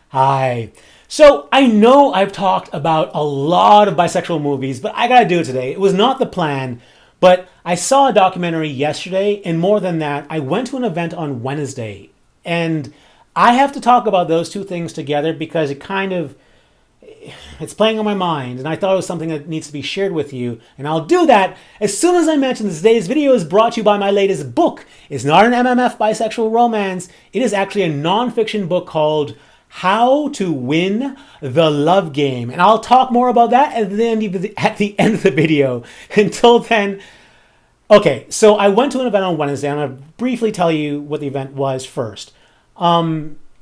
Hi. So I know I've talked about a lot of bisexual movies, but I gotta do it today. It was not the plan, but I saw a documentary yesterday, and more than that, I went to an event on Wednesday. And I have to talk about those two things together because it's playing on my mind, and I thought it was something that needs to be shared with you. And I'll do that as soon as I mention this. Today's video is brought to you by my latest book. It's not an MMF bisexual romance. It is actually a nonfiction book called How to Win the Love Game. And I'll talk more about that at the end of the video. Until then, okay, so I went to an event on Wednesday. I'm going to briefly tell you what the event was first.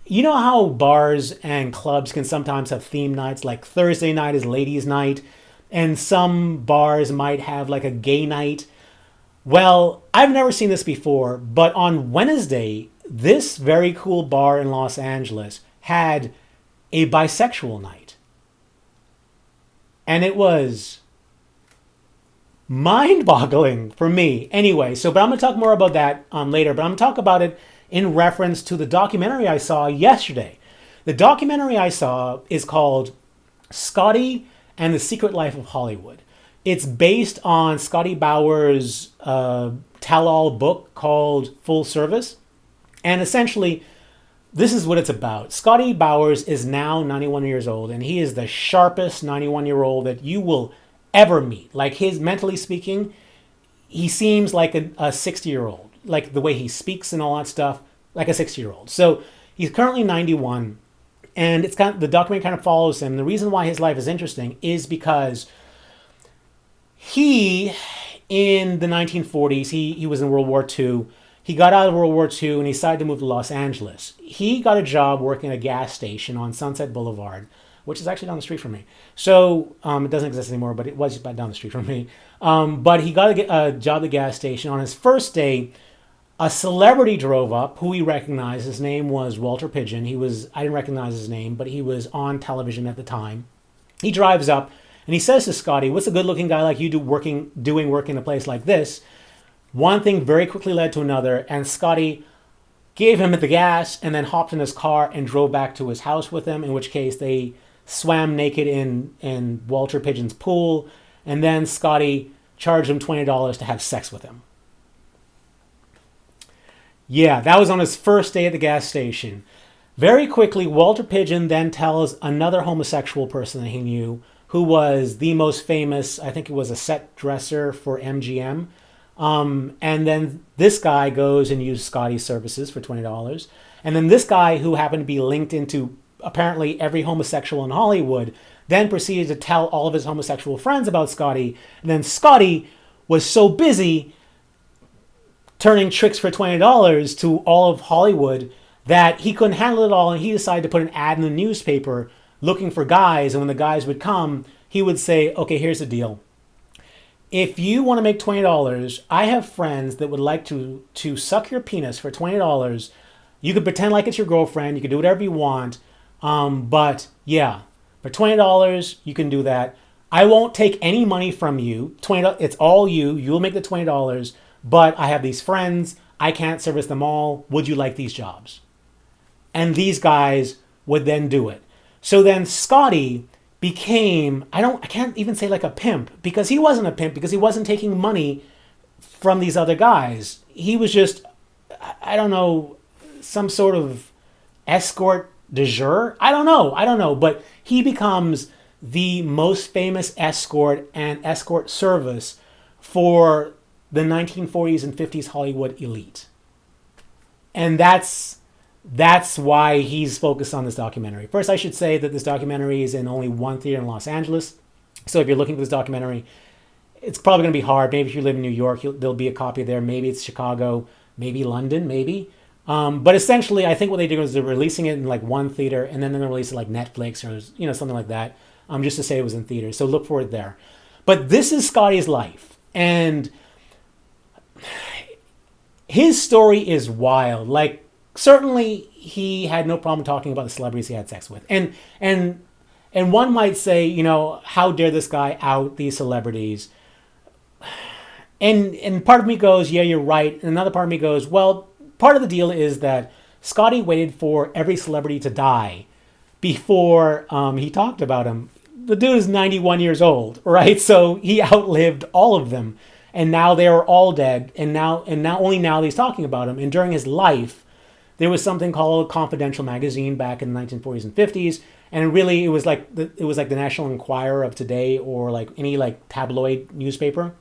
You know how bars and clubs can sometimes have theme nights, like Thursday night is ladies' night, and some bars might have like a gay night? Well, I've never seen this before, but on Wednesday, this very cool bar in Los Angeles had a bisexual night. And it was mind-boggling for me. Anyway, but I'm going to talk more about that later, but I'm going to talk about it in reference to the documentary I saw yesterday. The documentary I saw is called Scotty and the Secret Life of Hollywood. It's based on Scotty Bauer's tell-all book called Full Service. And essentially, this is what it's about. Scotty Bowers is now 91 years old, and he is the sharpest 91-year-old that you will ever meet. Like, mentally speaking, he seems like a 60-year-old. Like the way he speaks and all that stuff, like a 60-year-old. So he's currently 91, and the documentary kind of follows him. The reason why his life is interesting is because he, in the 1940s, he was in World War II. He got out of World War II and he decided to move to Los Angeles. He got a job working at a gas station on Sunset Boulevard, which is actually down the street from me. So it doesn't exist anymore, but it was just down the street from me. But he got a job at the gas station. On his first day, a celebrity drove up who he recognized. His name was Walter Pidgeon. I didn't recognize his name, but he was on television at the time. He drives up and he says to Scotty, "What's a good-looking guy like you doing work in a place like this?" One thing very quickly led to another, and Scotty gave him the gas and then hopped in his car and drove back to his house with him, in which case they swam naked in Walter Pidgeon's pool, and then Scotty charged him $20 to have sex with him. Yeah, that was on his first day at the gas station. Very quickly, Walter Pidgeon then tells another homosexual person that he knew, who was the most famous, I think it was a set dresser for MGM. And then this guy goes and uses Scotty's services for $20. And then this guy, who happened to be linked into apparently every homosexual in Hollywood, then proceeded to tell all of his homosexual friends about Scotty. And then Scotty was so busy turning tricks for $20 to all of Hollywood that he couldn't handle it all, and he decided to put an ad in the newspaper looking for guys. And when the guys would come, he would say, "Okay, here's the deal. If you want to make $20, I have friends that would like to suck your penis for $20. You could pretend like it's your girlfriend. You can do whatever you want. But yeah, for $20, you can do that. I won't take any money from you. It's all you. You'll make the $20. But I have these friends. I can't service them all. Would you like these jobs?" And these guys would then do it. So then Scotty became, I can't even say like a pimp, because he wasn't a pimp, because he wasn't taking money from these other guys. He was just, I don't know, some sort of escort de jour. I don't know. But he becomes the most famous escort and escort service for the 1940s and 50s Hollywood elite. And that's why he's focused on this documentary. First, I should say that this documentary is in only one theater in Los Angeles. So if you're looking for this documentary, it's probably going to be hard. Maybe if you live in New York, there'll be a copy there. Maybe it's Chicago, maybe London, maybe. But essentially, I think what they do is they're releasing it in like one theater, and then they're releasing it like Netflix or something like that, just to say it was in theaters. So look for it there. But this is Scotty's life, and his story is wild. Like, certainly he had no problem talking about the celebrities he had sex with. And one might say, how dare this guy out these celebrities? And part of me goes, yeah, you're right. And another part of me goes, well, part of the deal is that Scotty waited for every celebrity to die before he talked about him. The dude is 91 years old, right? So he outlived all of them, and now they are all dead. And now only now he's talking about him. And during his life, there was something called Confidential magazine back in the 1940s and 50s, and really it was like the National Enquirer of today, or like any like tabloid newspaper,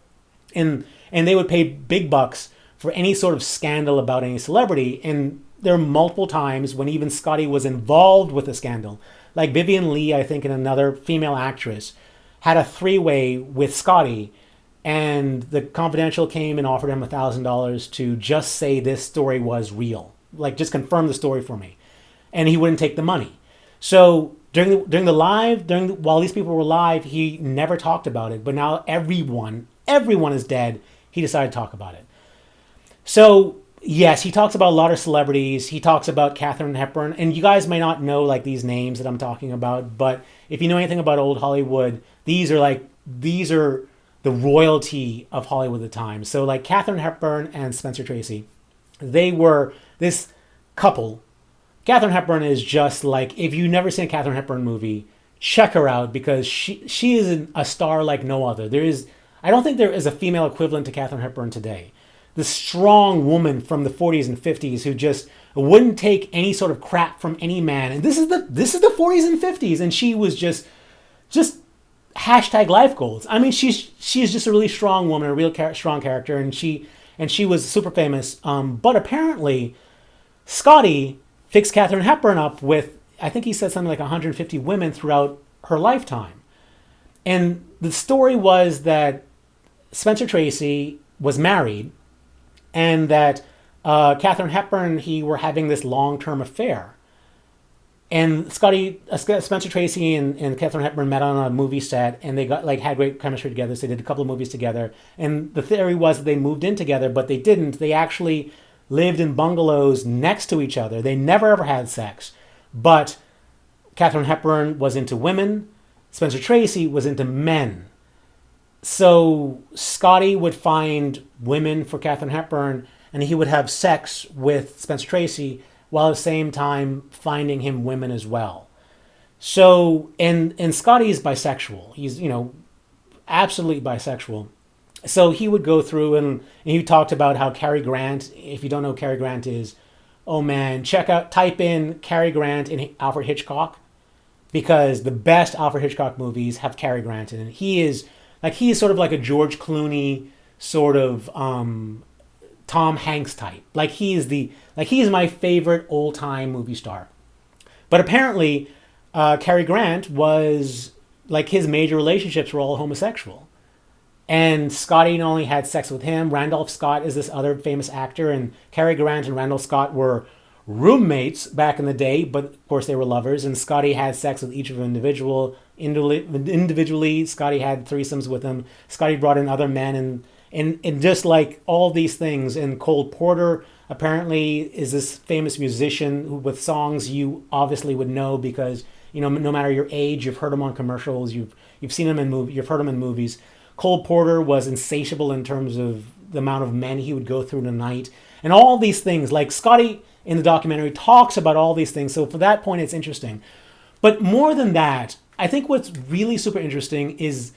and they would pay big bucks for any sort of scandal about any celebrity. And there are multiple times when even Scotty was involved with a scandal. Like Vivian Lee, I think, and another female actress had a three-way with Scotty, and the Confidential came and offered him $1,000 to just say this story was real, like just confirm the story for me, and he wouldn't take the money. So while these people were live, he never talked about it. But now everyone is dead. He decided to talk about it. So yes, he talks about a lot of celebrities. He talks about Katharine Hepburn, and you guys may not know like these names that I'm talking about, but if you know anything about old Hollywood, these are the royalty of Hollywood at the time. So like Katharine Hepburn and Spencer Tracy, they were this couple. Katharine Hepburn is just like, if you've never seen a Katharine Hepburn movie, check her out, because she is a star like no other. I don't think there is a female equivalent to Katharine Hepburn today. The strong woman from the 40s and 50s who just wouldn't take any sort of crap from any man. And this is the 40s and 50s, and she was just hashtag life goals. I mean, she's just a really strong woman, a real strong character, and she was super famous. But apparently, Scotty fixed Katharine Hepburn up with, I think he said something like 150 women throughout her lifetime. And the story was that Spencer Tracy was married, and that Katharine Hepburn, he were having this long-term affair. And Spencer Tracy and Katharine Hepburn met on a movie set, and they had great chemistry together. So they did a couple of movies together. And the theory was that they moved in together, but they didn't. They actually lived in bungalows next to each other. They never ever had sex. But Katharine Hepburn was into women. Spencer Tracy was into men. So Scotty would find women for Katharine Hepburn, and he would have sex with Spencer Tracy while at the same time finding him women as well. So, and Scotty is bisexual. He's, absolutely bisexual. So he would go through and he talked about how Cary Grant, if you don't know who Cary Grant is, oh man, type in Cary Grant and Alfred Hitchcock, because the best Alfred Hitchcock movies have Cary Grant in it. He is sort of like a George Clooney sort of Tom Hanks type. He is my favorite old time movie star. But apparently, Cary Grant was his major relationships were all homosexual. And Scotty not only had sex with him, Randolph Scott is this other famous actor, and Cary Grant and Randolph Scott were roommates back in the day, but of course they were lovers, and Scotty had sex with each of them individually. Scotty had threesomes with them. Scotty brought in other men, and just like all these things. And Cole Porter apparently is this famous musician with songs you obviously would know, because no matter your age, you've heard him on commercials, you've seen him you've heard him in movies. Cole Porter was insatiable in terms of the amount of men he would go through in a night, and all these things. Like Scotty in the documentary talks about all these things. So for that point, it's interesting. But more than that, I think what's really super interesting is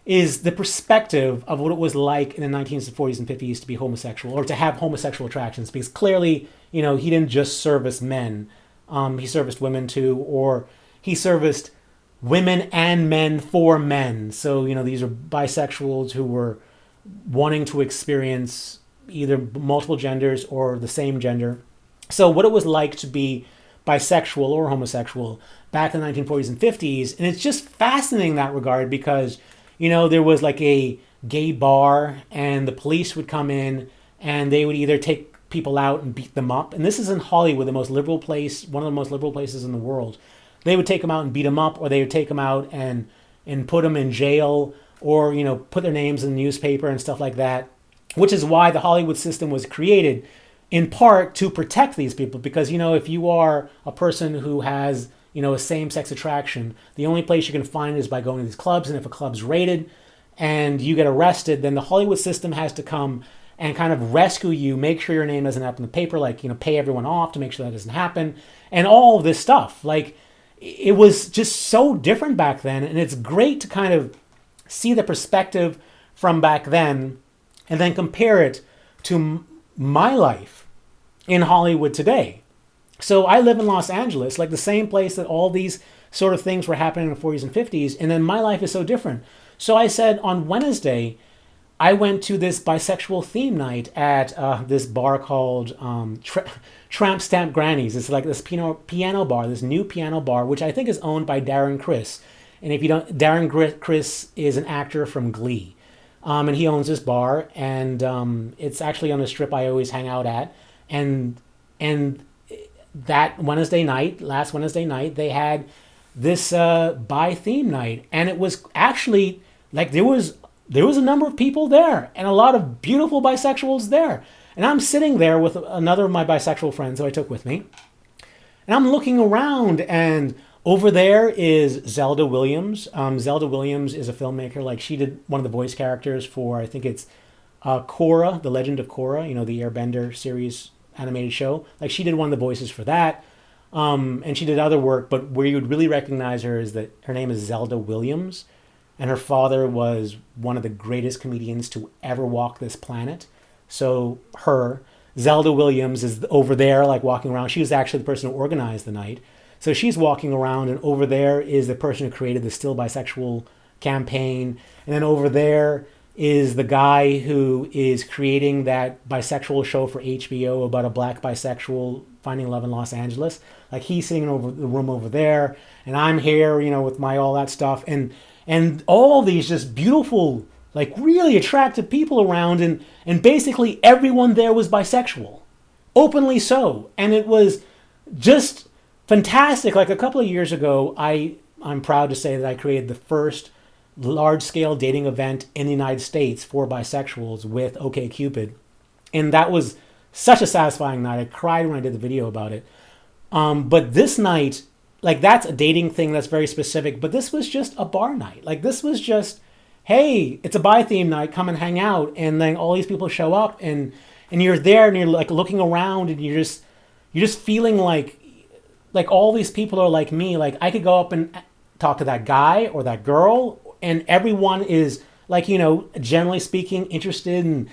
the perspective of what it was like in the 1940s and 50s to be homosexual, or to have homosexual attractions. Because clearly, he didn't just service men. He serviced women too, or he serviced women and men for men. So, these are bisexuals who were wanting to experience either multiple genders or the same gender. So what it was like to be bisexual or homosexual back in the 1940s and 50s. And it's just fascinating in that regard, because, there was like a gay bar, and the police would come in and they would either take people out and beat them up. And this is in Hollywood, one of the most liberal places in the world. They would take them out and beat them up, or they would take them out and put them in jail, or, put their names in the newspaper and stuff like that, which is why the Hollywood system was created, in part to protect these people. Because, if you are a person who has, a same-sex attraction, the only place you can find is by going to these clubs. And if a club's raided and you get arrested, then the Hollywood system has to come and kind of rescue you, make sure your name doesn't happen in the paper, pay everyone off to make sure that doesn't happen, and all of this stuff. it was just so different back then. And it's great to kind of see the perspective from back then and then compare it to my life in Hollywood today. So I live in Los Angeles, like the same place that all these sort of things were happening in the 40s and 50s. And then my life is so different. So I said on Wednesday, I went to this bisexual theme night at this bar called Tramp Stamp Granny's. It's like this piano bar, this new piano bar, which I think is owned by Darren Criss. And if you don't, Darren Criss is an actor from Glee. And he owns this bar, and it's actually on the strip I always hang out at. And that last Wednesday night, they had this bi theme night, and it was actually like there was a number of people there, and a lot of beautiful bisexuals there. And I'm sitting there with another of my bisexual friends who I took with me, and I'm looking around, and over there is Zelda Williams. Zelda Williams is a filmmaker. Like, she did one of the voice characters for, I think it's Korra, The Legend of Korra, the Airbender series animated show. Like, she did one of the voices for that. And she did other work, but where you would really recognize her is that her name is Zelda Williams, and her father was one of the greatest comedians to ever walk this planet. So Zelda Williams is over there, like, walking around. She was actually the person who organized the night. So she's walking around, and over there is the person who created the Still Bisexual campaign. And then over there is the guy who is creating that bisexual show for HBO about a black bisexual finding love in Los Angeles. Like, he's sitting over the room over there, and I'm here, with my all that stuff, and all these just beautiful, like, really attractive people around, and basically everyone there was bisexual, openly so, and it was just fantastic. Like, a couple of years ago, I'm proud to say that I created the first large-scale dating event in the United States for bisexuals with OkCupid, and that was such a satisfying night. I cried when I did the video about it. But this night, like, that's a dating thing that's very specific, but this was just a bar night. Like, this was just, hey, it's a bi theme night, come and hang out, and then all these people show up, and you're there, and you're like looking around, and you're just feeling like all these people are like me. Like, I could go up and talk to that guy or that girl, and everyone is, like, generally speaking, interested in,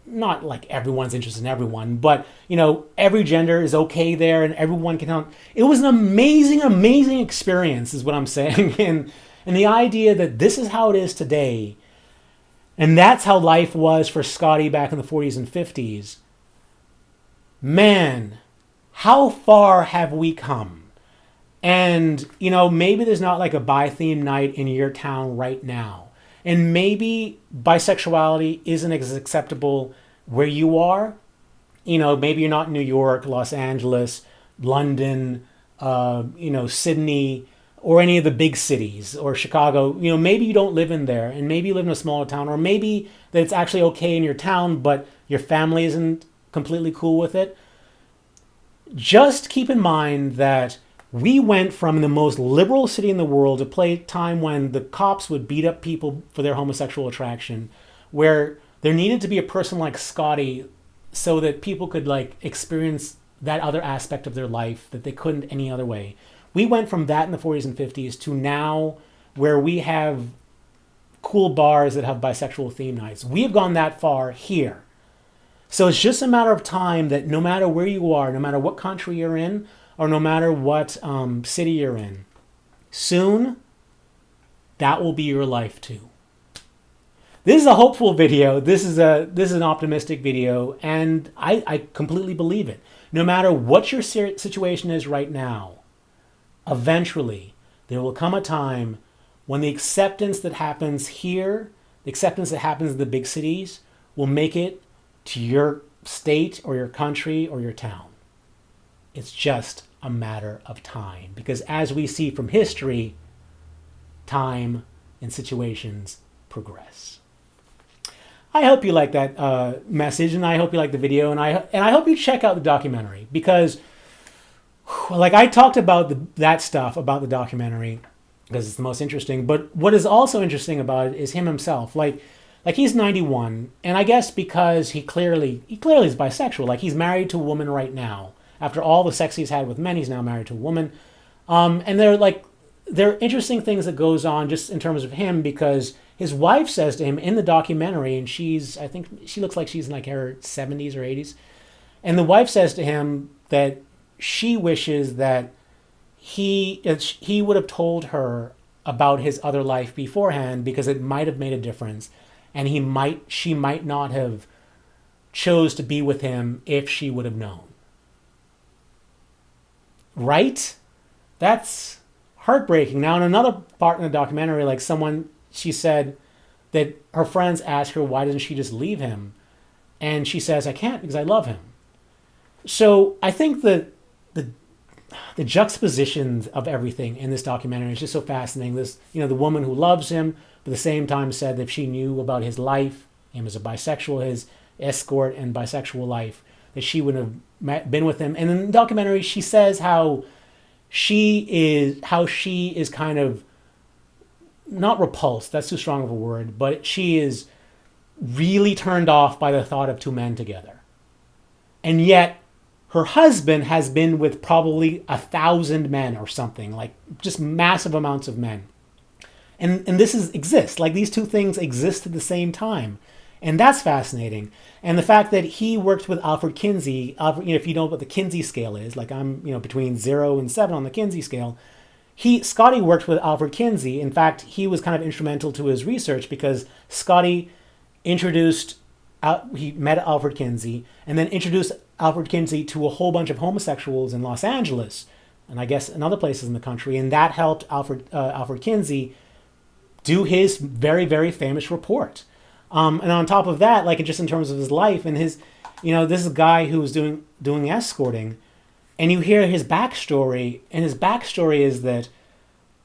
not like everyone's interested in everyone, but, every gender is okay there, and everyone can help. It was an amazing, amazing experience, is what I'm saying. And the idea that this is how it is today, and that's how life was for Scotty back in the 40s and 50s. Man, how far have we come? And, maybe there's not like a bi-themed night in your town right now. And maybe bisexuality isn't as acceptable where you are. Maybe you're not in New York, Los Angeles, London, Sydney, or any of the big cities, or Chicago. Maybe you don't live in there, and maybe you live in a smaller town, or maybe that it's actually okay in your town, but your family isn't completely cool with it. Just keep in mind that we went from the most liberal city in the world to a time when the cops would beat up people for their homosexual attraction, where there needed to be a person like Scotty so that people could, like, experience that other aspect of their life that they couldn't any other way. We went from that in the 40s and 50s to now where we have cool bars that have bisexual theme nights. We have gone that far here. So it's just a matter of time that no matter where you are, no matter what country you're in, or no matter what city you're in, soon that will be your life too. This is a hopeful video. This is an optimistic video, and I completely believe it. No matter what your situation is right now, eventually there will come a time when the acceptance that happens here, the acceptance that happens in the big cities, will make it to your state or your country or your town. It's just a matter of time, because as we see from history, time and situations progress. I hope you like that message, and I hope you like the video, and I hope you check out the documentary, because, like, I talked about that stuff about the documentary because it's the most interesting. But what is also interesting about it is him himself. Like he's 91, and I guess because he clearly is bisexual. Like, he's married to a woman right now. After all the sex he's had with men, he's now married to a woman. And there are interesting things that goes on just in terms of him, because his wife says to him in the documentary, and I think she looks like she's in like her 70s or 80s, and the wife says to him that she wishes that he would have told her about his other life beforehand, because it might have made a difference, and she might not have chose to be with him if she would have known. Right? That's heartbreaking. Now, in another part in the documentary, she said that her friends asked her, why doesn't she just leave him? And she says, I can't, because I love him. So I think that the juxtapositions of everything in this documentary is just so fascinating. The woman who loves him, but at the same time said that if she knew about his life, him as a bisexual, his escort and bisexual life, that she would have been with him. And in the documentary, she says how she is kind of not repulsed, that's too strong of a word, but she is really turned off by the thought of two men together. And yet her husband has been with probably 1,000 men or something, like just massive amounts of men. And this exists, like these two things exist at the same time. And that's fascinating. And the fact that he worked with Alfred Kinsey, if you know what the Kinsey scale is, like I'm, between 0 and 7 on the Kinsey scale, Scotty worked with Alfred Kinsey. In fact, he was kind of instrumental to his research, because Scotty he met Alfred Kinsey and then introduced Alfred Kinsey to a whole bunch of homosexuals in Los Angeles, and I guess in other places in the country. And that helped Alfred Kinsey do his very, very famous report. And on top of that, just in terms of his life and his, this is a guy who was doing escorting, and you hear his backstory, and his backstory is that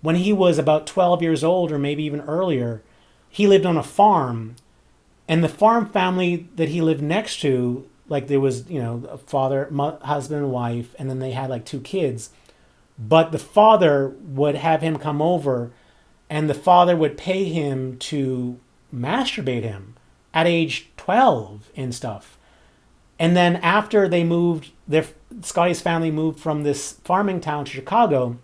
when he was about 12 years old, or maybe even earlier, he lived on a farm, and the farm family that he lived next to, there was, a father, husband and wife, and then they had 2 kids, but the father would have him come over, and the father would pay him to masturbate him at age 12 and stuff. And then after they Scotty's family moved from this farming town to Chicago,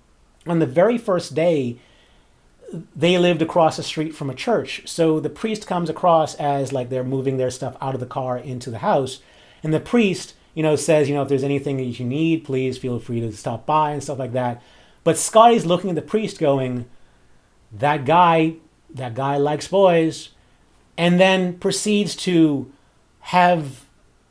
on the very first day, they lived across the street from a church. So the priest comes across as they're moving their stuff out of the car into the house. And the priest, says, if there's anything that you need, please feel free to stop by and stuff like that. But Scotty's looking at the priest going, that guy likes boys. And then proceeds to have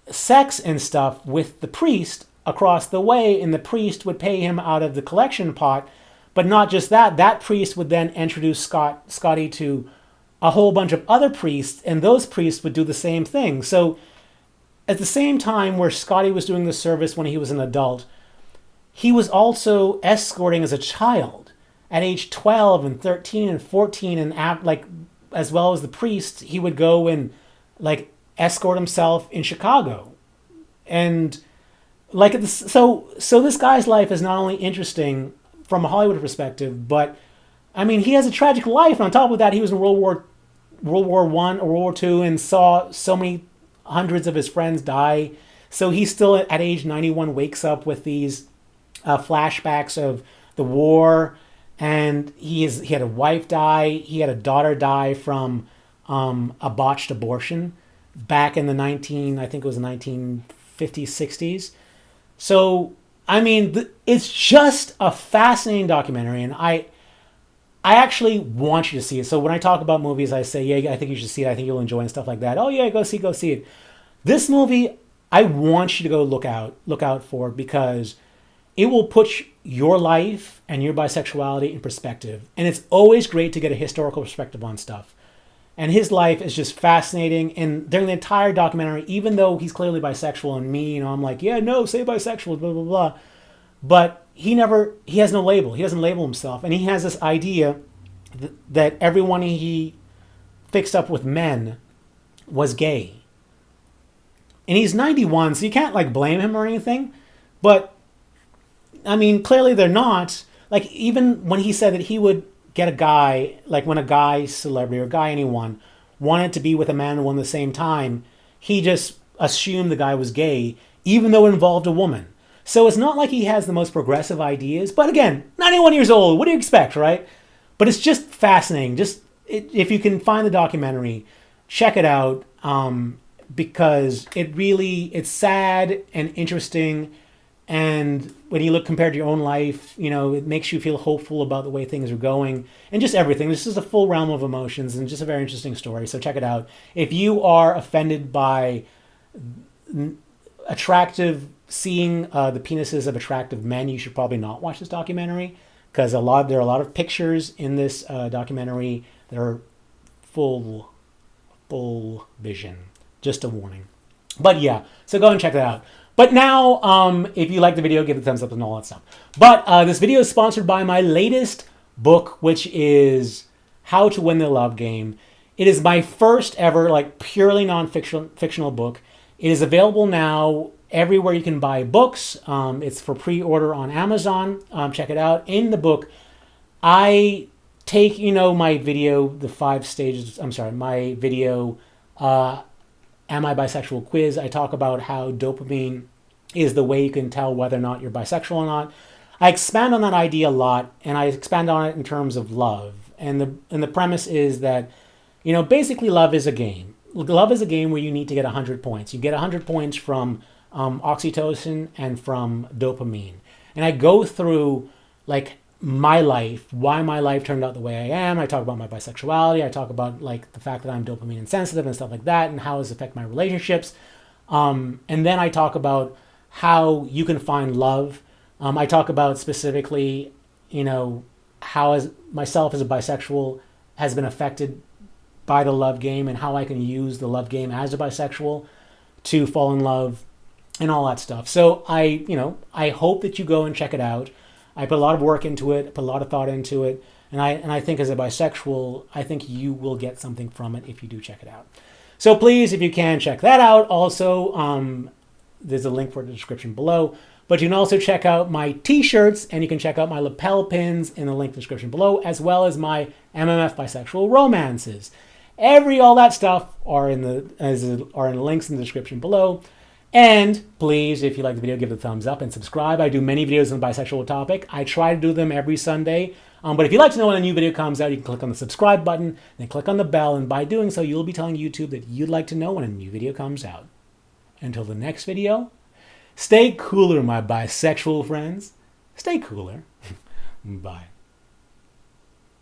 sex and stuff with the priest across the way, and the priest would pay him out of the collection pot. But not just that priest would then introduce Scotty to a whole bunch of other priests, and those priests would do the same thing. So at the same time where Scotty was doing the service when he was an adult, he was also escorting as a child at age 12 and 13 and 14, and as well as the priest, he would go and escort himself in Chicago. And so this guy's life is not only interesting from a Hollywood perspective, but he has a tragic life. And on top of that, he was in World War I or World War II and saw so many hundreds of his friends die. So he still at age 91 wakes up with these flashbacks of the war. And he had a wife die. He had a daughter die from a botched abortion back in the 1950s, 60s. So, it's just a fascinating documentary, and I actually want you to see it. So when I talk about movies, I say, yeah, I think you should see it. I think you'll enjoy it and stuff like that. Oh yeah, go see it. This movie, I want you to go look out for, because it will put your life and your bisexuality in perspective. And it's always great to get a historical perspective on stuff. And his life is just fascinating. And during the entire documentary, even though he's clearly bisexual, and me, I'm like, yeah, no, say bisexual, blah, blah, blah. But he has no label. He doesn't label himself. And he has this idea that everyone he fixed up with men was gay. And he's 91, so you can't blame him or anything. But clearly they're not. Even when he said that he would get a guy, when a guy celebrity or guy anyone wanted to be with a man and woman at the same time, he just assumed the guy was gay, even though it involved a woman. So it's not like he has the most progressive ideas. But again, 91 years old. What do you expect, right? But it's just fascinating. If you can find the documentary, check it out, because it's sad and interesting. And when you look compared to your own life, it makes you feel hopeful about the way things are going and just everything. This is a full realm of emotions and just a very interesting story. So check it out. If you are offended by seeing the penises of attractive men, you should probably not watch this documentary, because there are a lot of pictures in this documentary that are full vision. Just a warning. But yeah, so go and check that out. But now, if you like the video, give it a thumbs up and all that stuff. But this video is sponsored by my latest book, which is How to Win the Love Game. It is my first ever, purely non-fictional book. It is available now everywhere you can buy books. It's for pre-order on Amazon. Check it out. In the book, I take, my video, the 5 stages, my video, Am I Bisexual quiz. I talk about how dopamine is the way you can tell whether or not you're bisexual or not. I expand on that idea a lot, and I expand on it in terms of love. And the premise is that, basically love is a game. Love is a game where you need to get 100 points. You get 100 points from oxytocin and from dopamine. And I go through, my life, why my life turned out the way I am. I talk about my bisexuality. I talk about the fact that I'm dopamine insensitive and stuff like that, and how it's affect my relationships. And then I talk about how you can find love. I talk about specifically, how myself as a bisexual has been affected by the love game, and how I can use the love game as a bisexual to fall in love and all that stuff. So I hope that you go and check it out. I put a lot of work into it, put a lot of thought into it, and I think as a bisexual, I think you will get something from it if you do check it out. So please, if you can, check that out. Also, there's a link for it in the description below. But you can also check out my t-shirts, and you can check out my lapel pins in the link in the description below, as well as my MMF bisexual romances. All that stuff are in the links in the description below. And please, if you like the video, give it a thumbs up and subscribe. I do many videos on the bisexual topic. I try to do them every Sunday. But if you'd like to know when a new video comes out, you can click on the subscribe button, then click on the bell, and by doing so, you'll be telling YouTube that you'd like to know when a new video comes out. Until the next video, stay cooler, my bisexual friends. Stay cooler. Bye.